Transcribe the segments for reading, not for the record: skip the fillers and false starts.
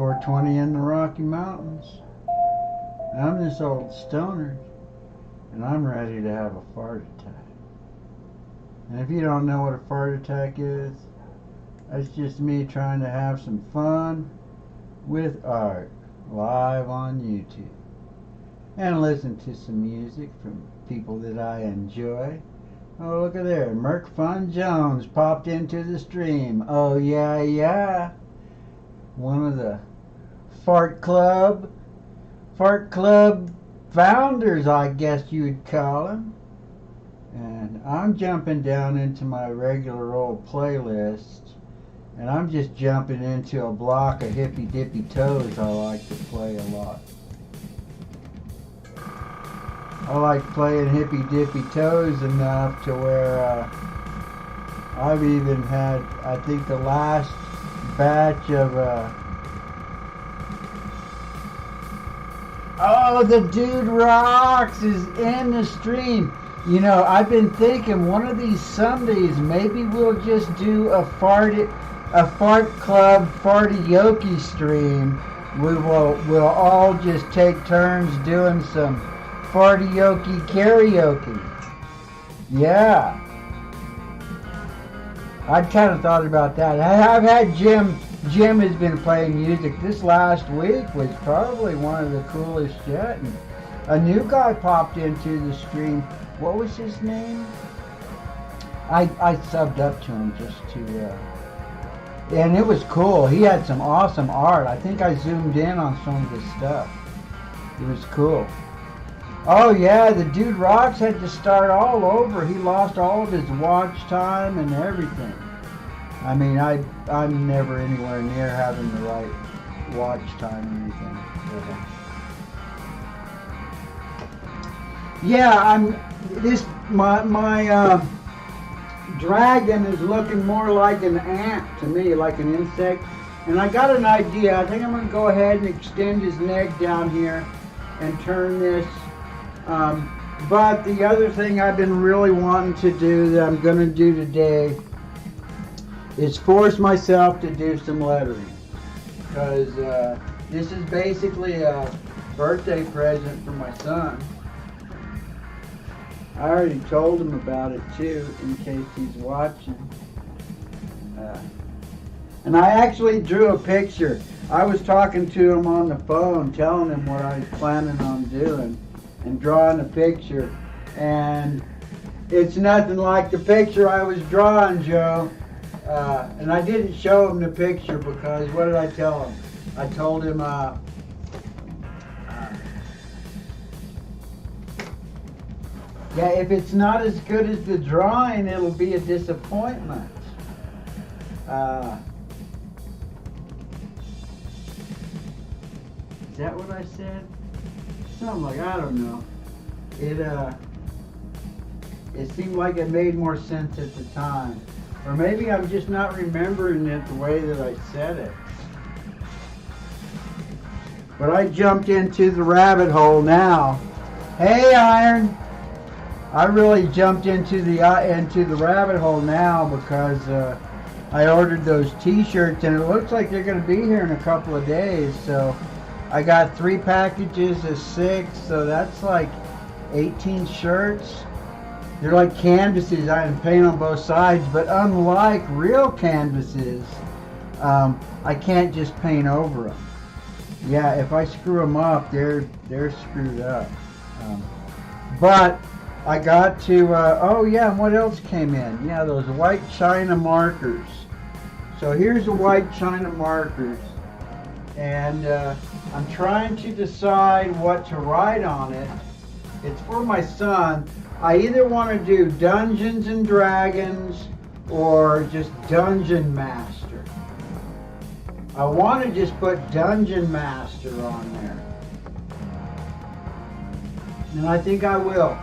420 in the Rocky Mountains. I'm this old stoner, and I'm ready to have a fart attack. And if you don't know what a fart attack is, that's just me trying to have some fun with art live on YouTube. And listen to some music from people that I enjoy. Oh, look at there. Merc Fun Jones popped into the stream. Oh, yeah, yeah. One of the Fart Club founders, I guess you would call him. And I'm jumping down into my regular old playlist. And I'm just jumping into a block of Hippy Dippy Toes I like to play a lot. I like playing Hippy Dippy Toes enough to where I've even had, I think the last batch of oh, the Dude Rocks is in the stream. You know, I've been thinking one of these Sundays maybe we'll just do a Fart Club Fartioki stream. We'll all just take turns doing some Fartioki karaoke. Yeah. I'd kind of thought about that. I've had Jim has been playing music. This last week was probably one of the coolest yet. And a new guy popped into the stream. What was his name? I subbed up to him just to and it was cool. He had some awesome art. I think I zoomed in on some of his stuff. It was cool. Oh yeah, the Dude Rocks had to start all over. He lost all of his watch time and everything. I mean, I'm never anywhere near having the right watch time or anything. Yeah, my dragon is looking more like an ant to me, like an insect. And I got an idea. I think I'm going to go ahead and extend his neck down here and turn this. But the other thing I've been really wanting to do that I'm going to do today is force myself to do some lettering. Because this is basically a birthday present for my son. I already told him about it too, in case he's watching. And I actually drew a picture. I was talking to him on the phone, telling him what I was planning on doing, and drawing a picture. And it's nothing like the picture I was drawing, Joe. And I didn't show him the picture because, what did I tell him? I told him, yeah, if it's not as good as the drawing, it'll be a disappointment. Is that what I said? Something like, I don't know. It seemed like it made more sense at the time. Or maybe I'm just not remembering it the way that I said it. But I jumped into the rabbit hole now. Hey, Iron! I really jumped into the rabbit hole now because I ordered those t-shirts and it looks like they're going to be here in a couple of days. So I got 3 packages of 6, so that's like 18 shirts. They're like canvases. I can paint on both sides, but unlike real canvases, I can't just paint over them. Yeah, if I screw them up, they're screwed up. But I got to, oh yeah, and what else came in? Yeah, those white China markers. So here's the white China markers. And I'm trying to decide what to write on it. It's for my son. I either want to do Dungeons and Dragons or just Dungeon Master. I want to just put Dungeon Master on there. And I think I will.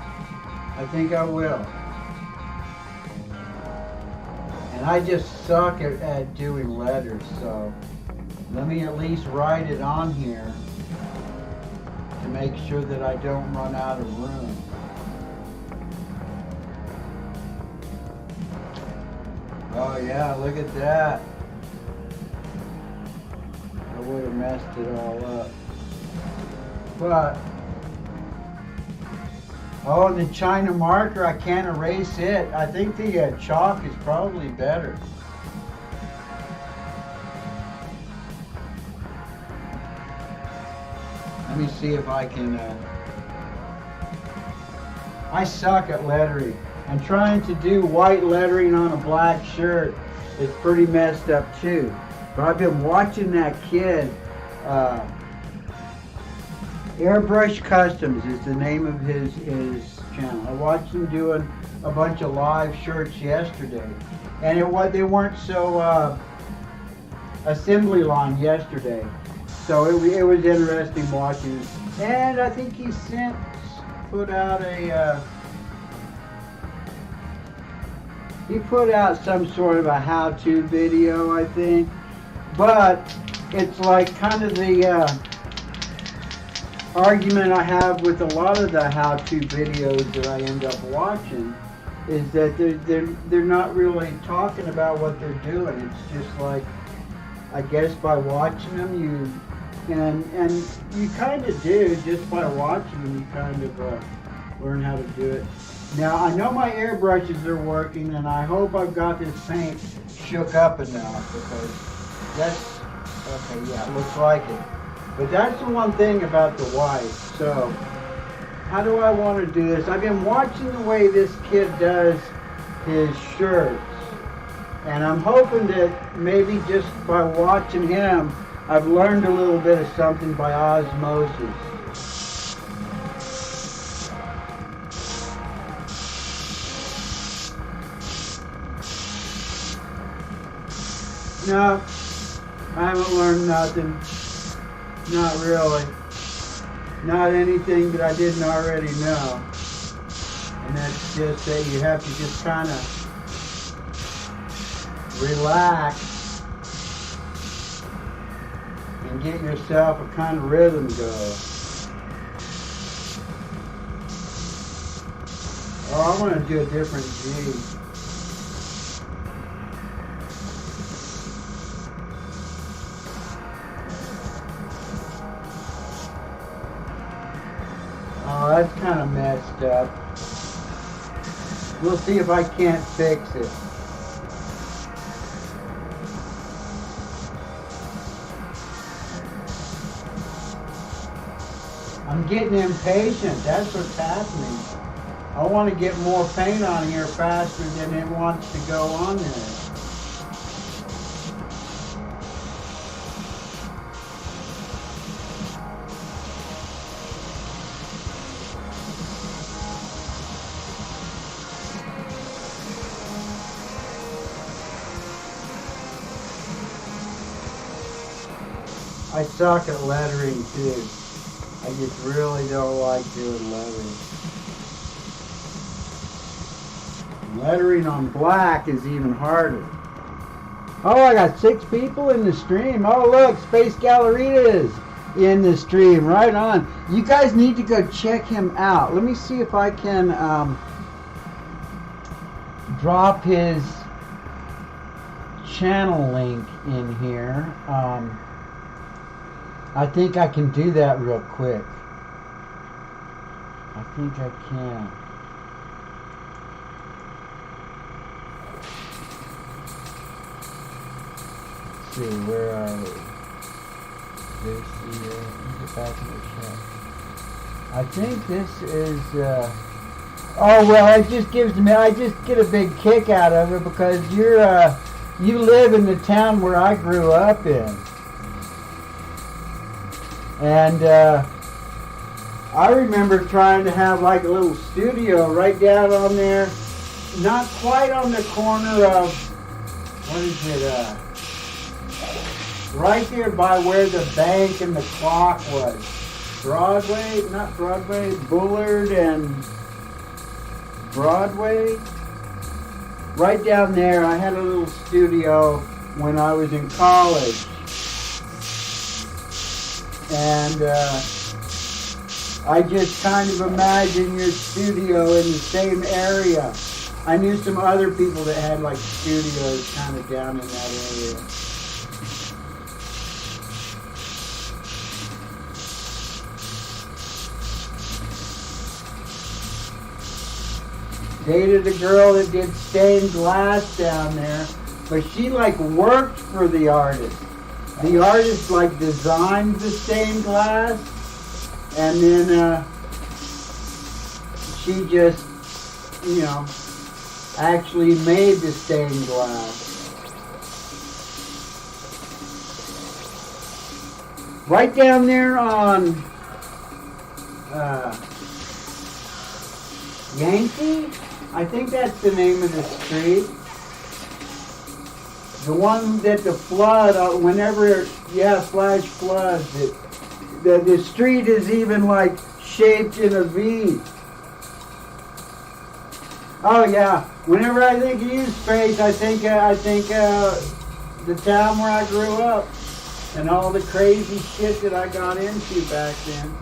And I just suck at doing letters, so let me at least write it on here to make sure that I don't run out of room. Oh yeah, look at that. The would have messed it all up. But, oh, and the China marker, I can't erase it. I think the chalk is probably better. Let me see if I can, I suck at lettering. I'm trying to do white lettering on a black shirt. It's pretty messed up too. But I've been watching that kid, Airbrush Customs is the name of his channel. I watched him doing a bunch of live shirts yesterday. And they weren't so assembly line yesterday. So it was interesting watching. And I think he since put out he put out some sort of a how-to video, I think. But it's like kind of the argument I have with a lot of the how-to videos that I end up watching is that they're not really talking about what they're doing. It's just like, I guess by watching them and you kind of do, just by watching them, you kind of learn how to do it. Now, I know my airbrushes are working, and I hope I've got this paint shook up enough, because that's, okay, yeah, it looks like it. But that's the one thing about the white. So, how do I want to do this? I've been watching the way this kid does his shirts, and I'm hoping that maybe just by watching him, I've learned a little bit of something by osmosis. No, I haven't learned nothing. Not really. Not anything that I didn't already know. And that's just that you have to just kind of relax and get yourself a kind of rhythm going. Oh, I want to do a different G. Oh, that's kind of messed up. We'll see if I can't fix it. I'm getting impatient. That's what's happening. I want to get more paint on here faster than it wants to go on there. I suck at lettering too. I just really don't like doing lettering. Lettering on black is even harder. Oh, I got 6 people in the stream. Oh, look, Space Gallerita is in the stream. Right on. You guys need to go check him out. Let me see if I can drop his channel link in here. I think I can do that real quick. I think I can. Let's see, where are we? This here. Get back in the chat. I think this is, oh, well, it just gives me, I just get a big kick out of it because you live in the town where I grew up in. And I remember trying to have like a little studio right down on there, not quite on the corner of, what is it, right there by where the bank and the clock was. Broadway, not Broadway, Bullard and Broadway. Right down there, I had a little studio when I was in college. And I just kind of imagine your studio in the same area. I knew some other people that had like studios kind of down in that area. dated a girl that did stained glass down there, but she like worked for the artist. The artist like designed the stained glass, and then she just, you know, actually made the stained glass. Right down there on Yankee, I think that's the name of the street. The one that the flood, whenever you have flash floods, the street is even like shaped in a V. Oh yeah, whenever I think of you, Space, I think the town where I grew up and all the crazy shit that I got into back then.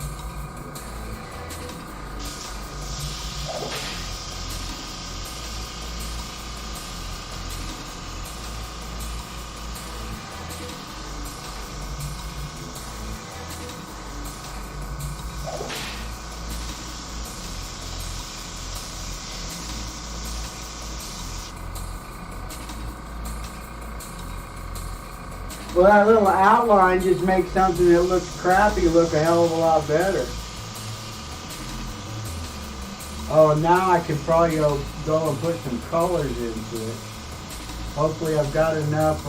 Well, that little outline just makes something that looks crappy look a hell of a lot better. Oh, now I can probably go and put some colors into it. Hopefully I've got enough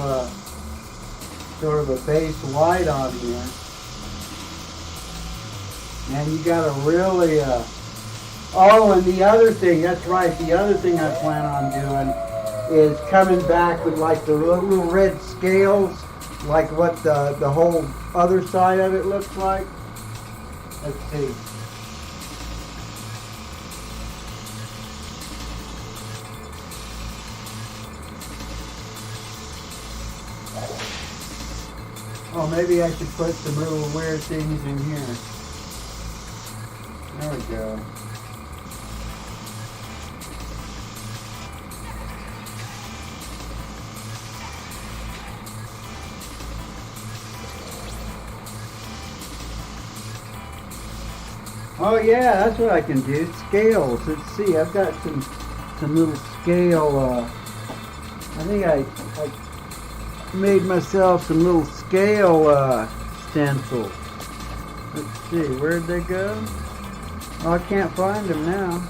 sort of a base white on here. And you gotta really, oh, and the other thing, that's right, the other thing I plan on doing is coming back with like the little red scales, like what the whole other side of it looks like. Let's see. Oh, maybe I should put some little weird things in here. There we go. Oh yeah, that's what I can do. Scales. Let's see. I've got some little scale. I think I made myself some little scale stencils. Let's see. Where'd they go? Oh, I can't find them now.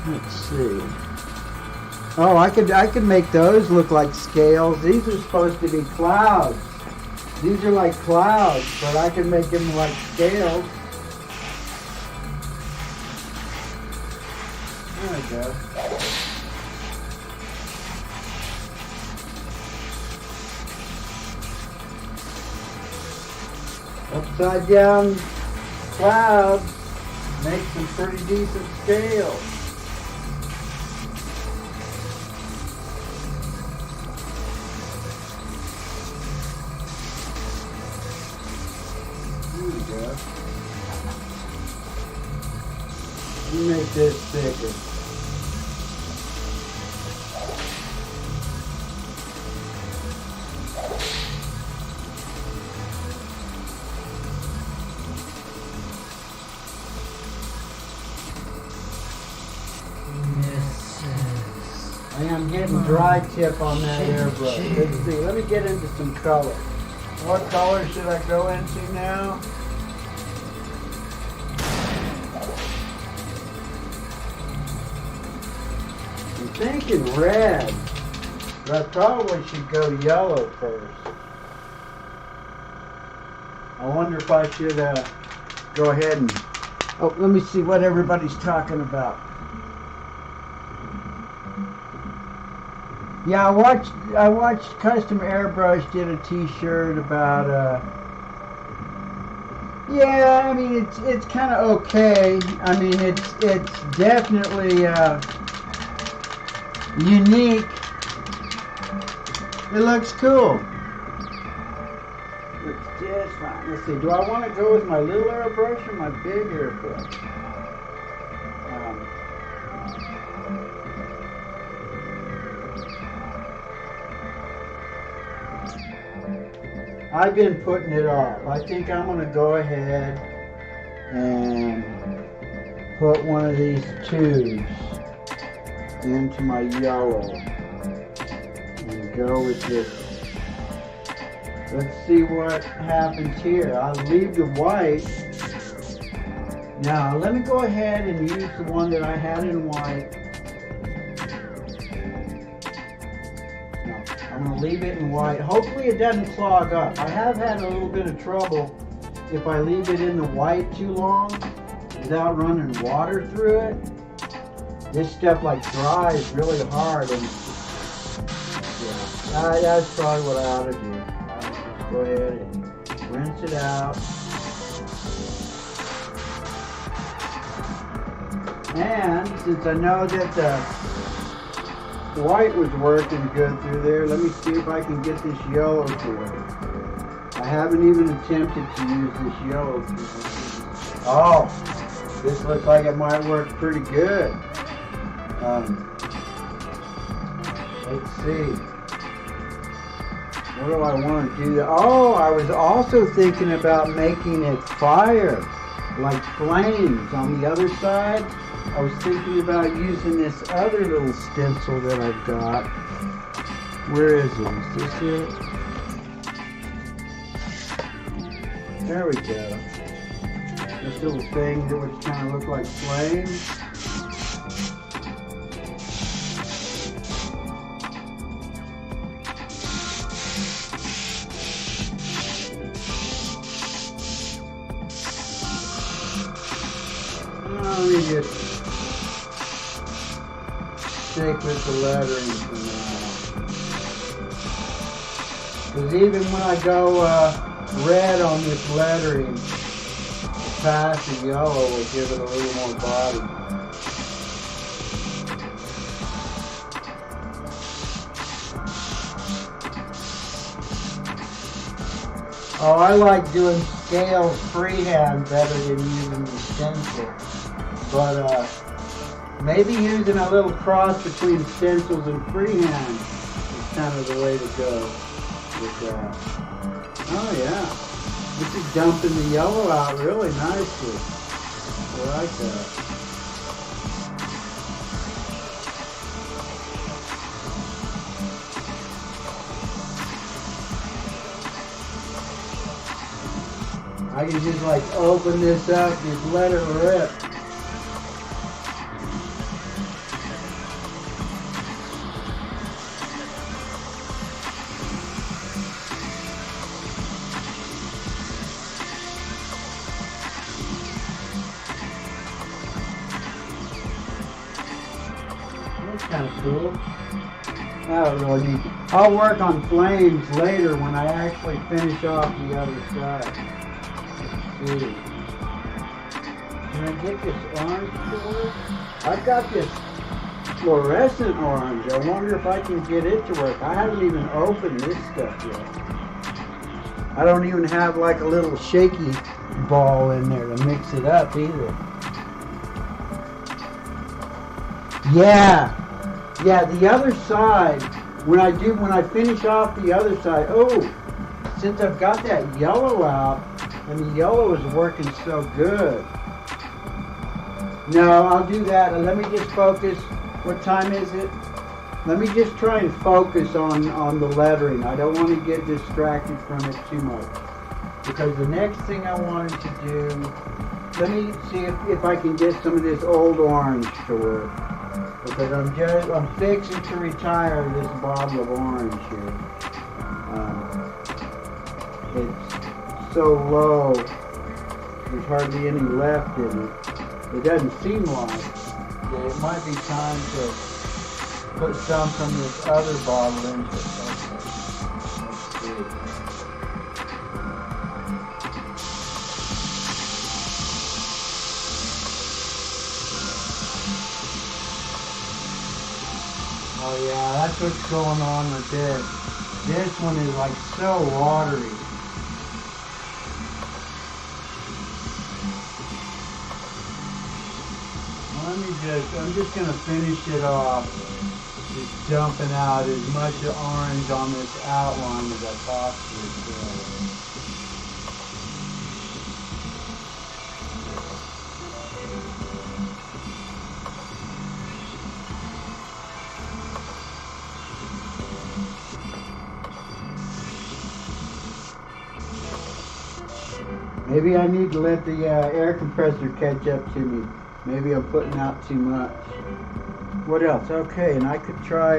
Let's see. Oh, I could make those look like scales. These are supposed to be clouds. These are like clouds, but I can make them like scales. There we go. Upside down clouds make some pretty decent scales. Let me make this thicker. I am getting dry tip on that airbrush. Let's see. Let me get into some color. What color should I go into now? I'm thinking red, but I probably should go yellow first. I wonder if I should go ahead and... Oh, let me see what everybody's talking about. Yeah, I watched Custom Airbrush did a t-shirt about yeah, I mean it's kind of okay. I mean it's definitely unique. It looks cool. Looks just fine. Let's see. Do I want to go with my little airbrush or my big airbrush? I've been putting it off. I think I'm going to go ahead and put one of these tubes into my yellow and go with this. Let's see what happens here. I'll leave the white. Now let me go ahead and use the one that I had in white. No, I'm going to leave it in white. Hopefully it doesn't clog up. I have had a little bit of trouble if I leave it in the white too long without running water through it. This stuff like dries really hard, and yeah, that's probably what I ought to do. Just go ahead and rinse it out. And since I know that the white was working good through there, let me see if I can get this yellow to work. I haven't even attempted to use this yellow. Oh, this looks like it might work pretty good. Let's see. What do I want to do? Oh, I was also thinking about making it fire, like flames on the other side. I was thinking about using this other little stencil that I've got. Where is it? Is this it? There we go. This little thing that would kind of look like flames. Let me just stick with the lettering for now. Because even when I go red on this lettering, the pass of yellow will give it a little more body. Oh, I like doing scales freehand better than using the stencil. But maybe using a little cross between stencils and freehand is kind of the way to go with that. Oh yeah, this is dumping the yellow out really nicely. I like that. I can just like open this up, just let it rip. That's kind of cool. I don't really need. I'll work on flames later when I actually finish off the other side. Let's see. Can I get this orange to work? I've got this fluorescent orange. I wonder if I can get it to work. I haven't even opened this stuff yet. I don't even have like a little shaky ball in there to mix it up either. Yeah, the other side, when I finish off the other side, oh, since I've got that yellow out, and the yellow is working so good. No, I'll do that. Let me just focus. What time is it? Let me just try and focus on the lettering. I don't want to get distracted from it too much. Because the next thing I wanted to do, let me see if I can get some of this old orange to work. Because I'm fixing to retire this bottle of orange here. It's so low, there's hardly any left in it. It doesn't seem like it might be time to put some from this other bottle into it. Okay. Let's see. Oh yeah, that's what's going on with this. This one is like so watery. I'm just going to finish it off, just dumping out as much orange on this outline as I possibly Maybe I need to let the air compressor catch up to me. Maybe I'm putting out too much. What else? Okay, and I could try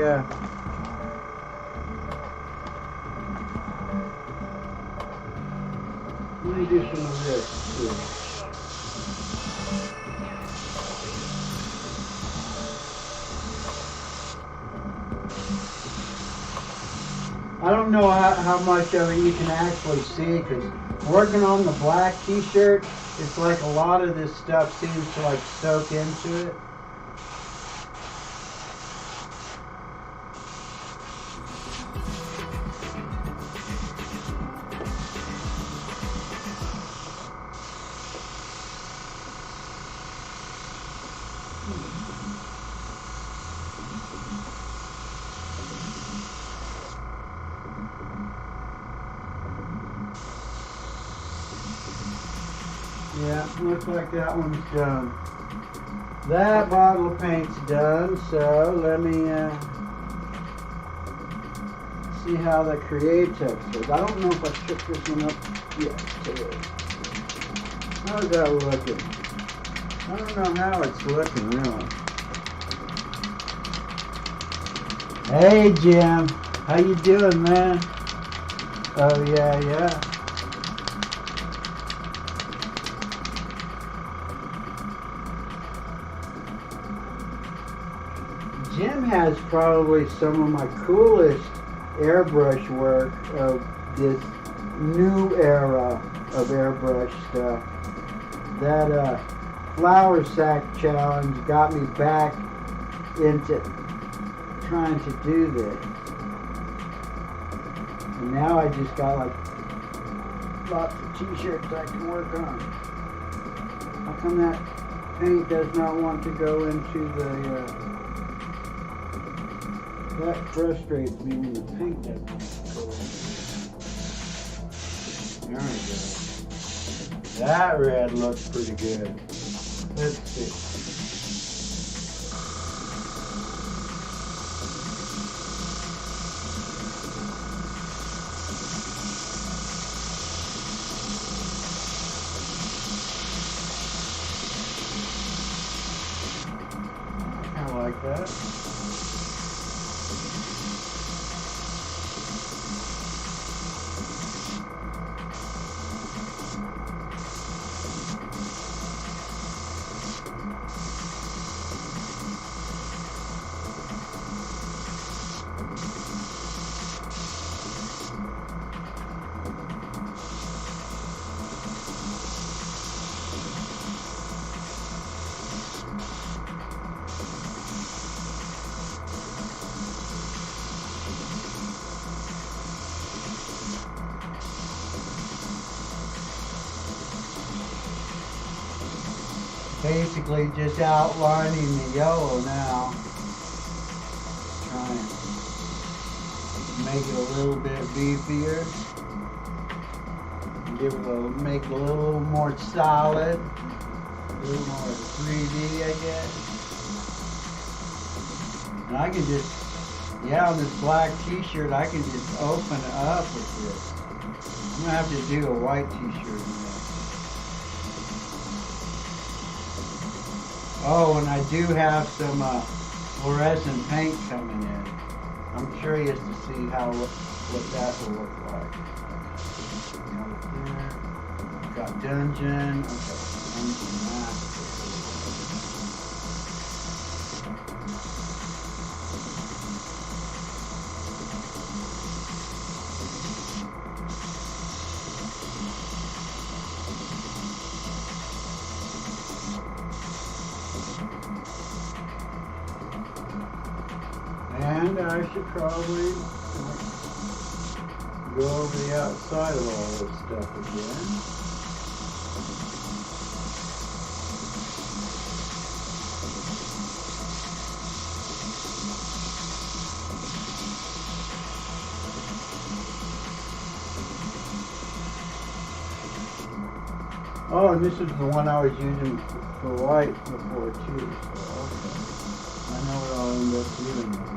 let me do some of this too. I don't know how much of it you can actually see, because working on the black t-shirt, it's like a lot of this stuff seems to like soak into it. Yeah, looks like that one's done. That bottle of paint's done, so let me see how the Createx is. I don't know if I shook this one up yet today. How's that looking? I don't know how it's looking, really. Hey, Jim. How you doing, man? Oh, yeah. Jim has probably some of my coolest airbrush work of this new era of airbrush stuff. That flour sack challenge got me back into trying to do this. And now I just got like lots of t-shirts I can work on. How come that paint does not want to go into the that frustrates me when the paint doesn't go in. There we go. That red looks pretty good. Let's see. I kind of like that. Basically just outlining the yellow now. Trying to make it a little bit beefier. Give it make it a little more solid. A little more 3D, I guess. And I can just, on this black t-shirt, I can just open it up with this. I'm gonna have to do a white t-shirt. Oh, and I do have some fluorescent paint coming in. I'm curious to see what that will look like. Got Dungeon. Okay, Dungeon Master. And I should probably go over the outside of all this stuff again. Oh, and this is the one I was using for white before too, so okay. I know what I'll end up doing.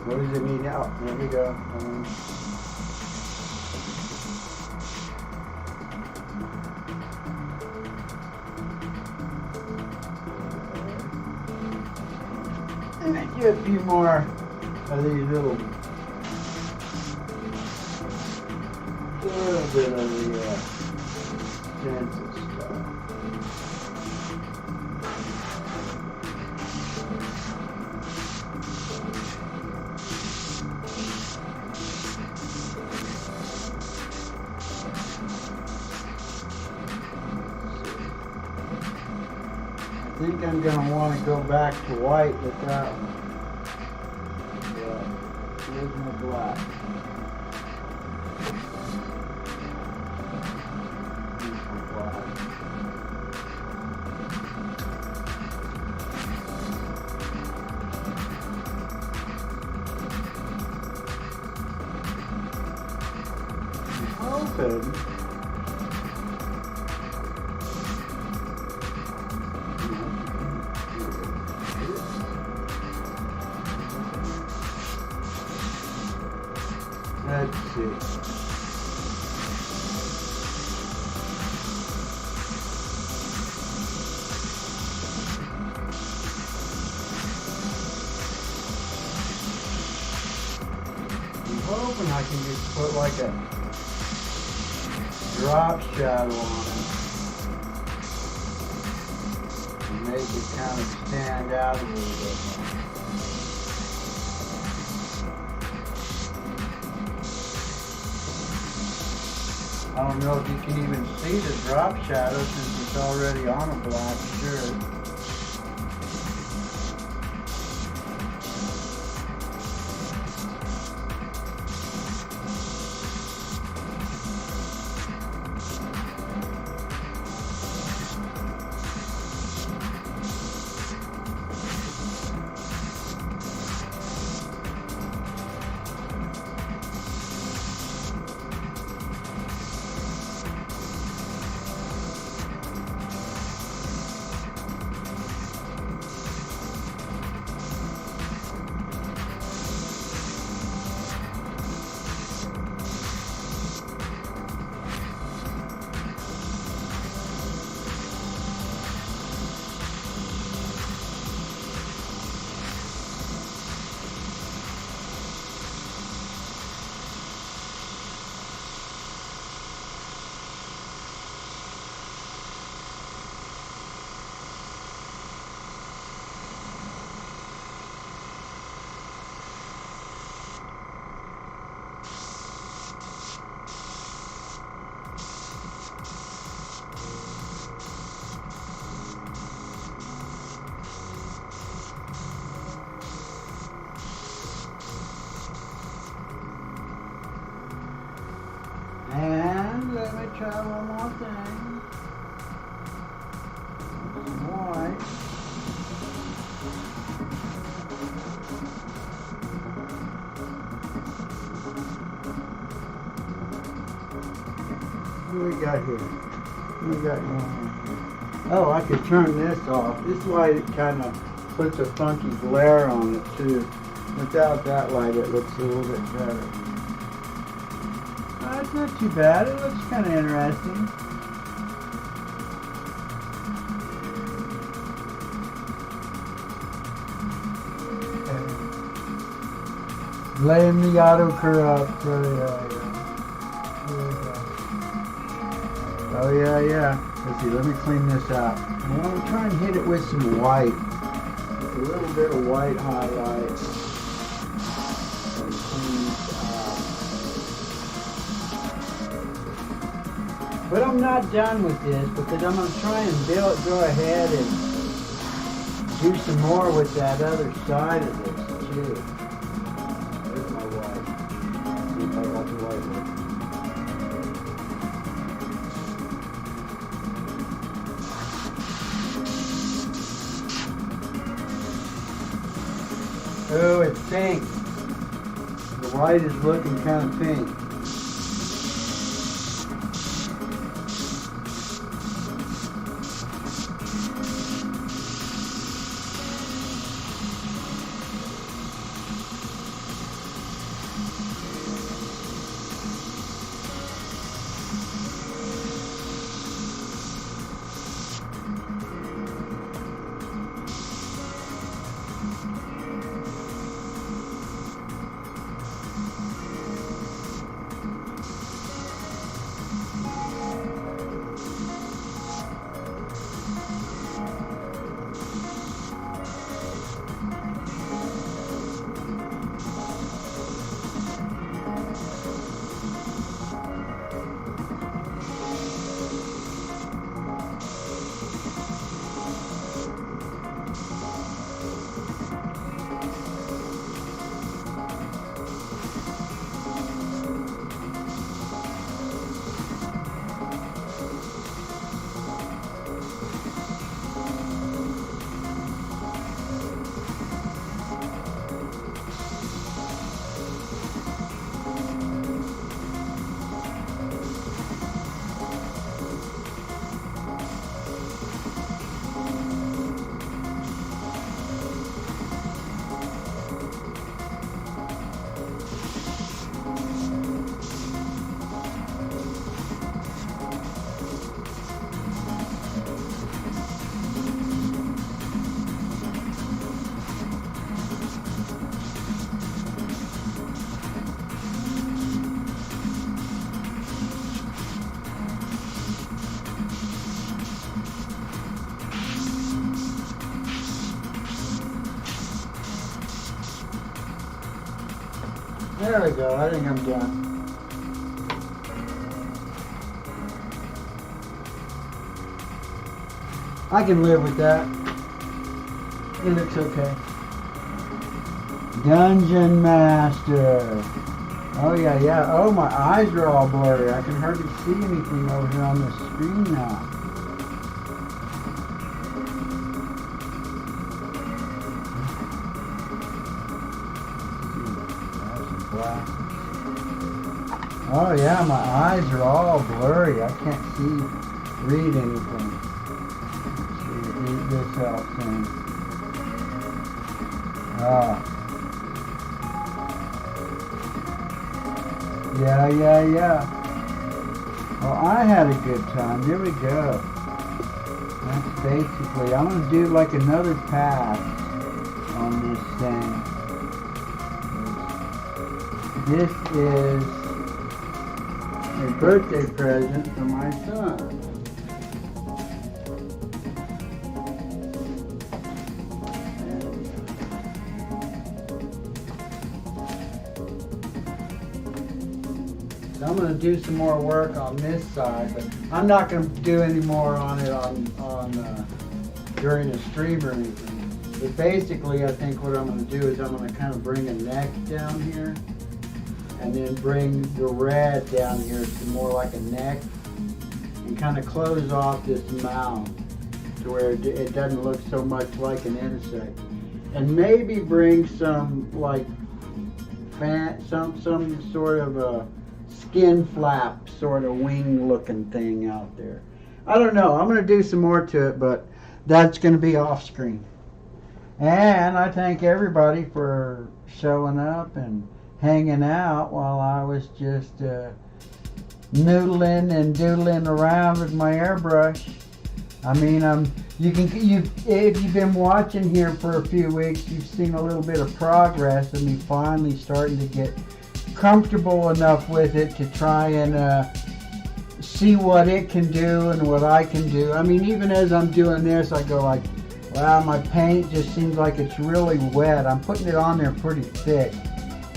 What does it mean now? There we go. And then get a few more of these little bit of the stencil stuff. I think I'm going to want to go back to white with that one. Yeah, here's my black. Here's my black. I'm hoping let's see. I'm hoping I can just put like a drop shadow on it and make it kind of stand out a little bit more. I don't know if you can even see the drop shadow since it's already on a black shirt. And let me try one more thing. Some white. What do we got here? What do we got going on here? Oh, I could turn this off. This light kind of puts a funky glare on it too. Without that light, it looks a little bit better. It's not too bad. It looks kind of interesting. Blame the autocorrect. Oh yeah. Let's see. Let me clean this out. I want to try and hit it with some white. A little bit of white highlight. But I'm not done with this because I'm going to try and go ahead and do some more with that other side of this too. There's my white. See if I got the white one. Oh, it's pink. The white is looking kind of pink. There we go. I think I'm done. I can live with that. It looks okay. Dungeon Master. Oh yeah, yeah. Oh, my eyes are all blurry. I can hardly see anything over here on the screen now. Oh yeah, my eyes are all blurry. I can't read anything. Let's see if this helps in. Yeah. Well, I had a good time. Here we go. That's basically, I'm going to do like another pass on this thing. This is a birthday present for my son. So I'm going to do some more work on this side, but I'm not going to do any more on it during the stream or anything. But basically, I think what I'm going to do is I'm going to kind of bring a neck down here, and then bring the red down here to more like a neck, and kind of close off this mouth to where it doesn't look so much like an insect. And maybe bring some like some sort of a skin flap sort of wing looking thing out there. I don't know. I'm going to do some more to it, but that's going to be off screen. And I thank everybody for showing up and hanging out while I was just noodling and doodling around with my airbrush. I mean, if you've been watching here for a few weeks, you've seen a little bit of progress of me finally starting to get comfortable enough with it to try and see what it can do and what I can do. I mean, even as I'm doing this, I go like, wow, my paint just seems like it's really wet. I'm putting it on there pretty thick,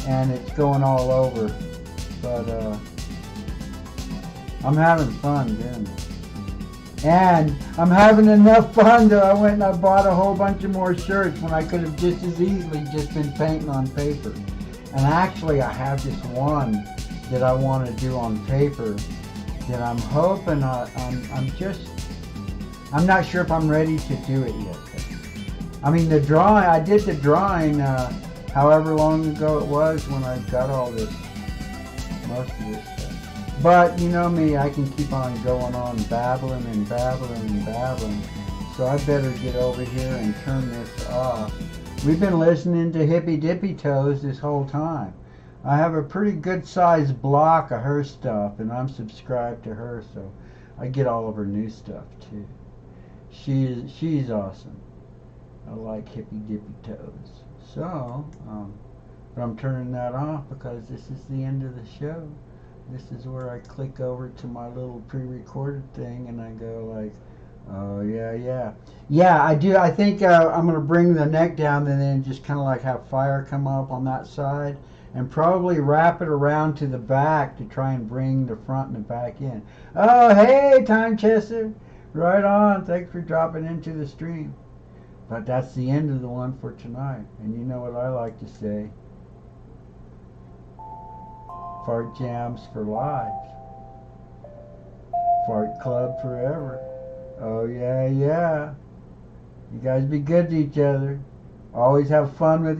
and it's going all over. But I'm having fun doing it. And I'm having enough fun that I went and I bought a whole bunch of more shirts when I could have just as easily just been painting on paper. And actually, I have this one that I want to do on paper that I'm hoping I'm not sure if I'm ready to do it yet. I mean, the drawing, I did the drawing however long ago it was when I got all this, most of this stuff. But you know me, I can keep on going on babbling and babbling and babbling. So I better get over here and turn this off. We've been listening to Hippy Dippy Toes this whole time. I have a pretty good sized block of her stuff, and I'm subscribed to her, so I get all of her new stuff too. She's awesome. I like Hippy Dippy Toes. So, but I'm turning that off because this is the end of the show. This is where I click over to my little pre-recorded thing and I go like, oh yeah. Yeah, I do. I think I'm going to bring the neck down and then just kind of like have fire come up on that side and probably wrap it around to the back to try and bring the front and the back in. Oh, hey, Time Chester. Right on. Thanks for dropping into the stream. But that's the end of the one for tonight. And you know what I like to say. Fart jams for life. Fart club forever. Oh yeah. You guys be good to each other. Always have fun with you.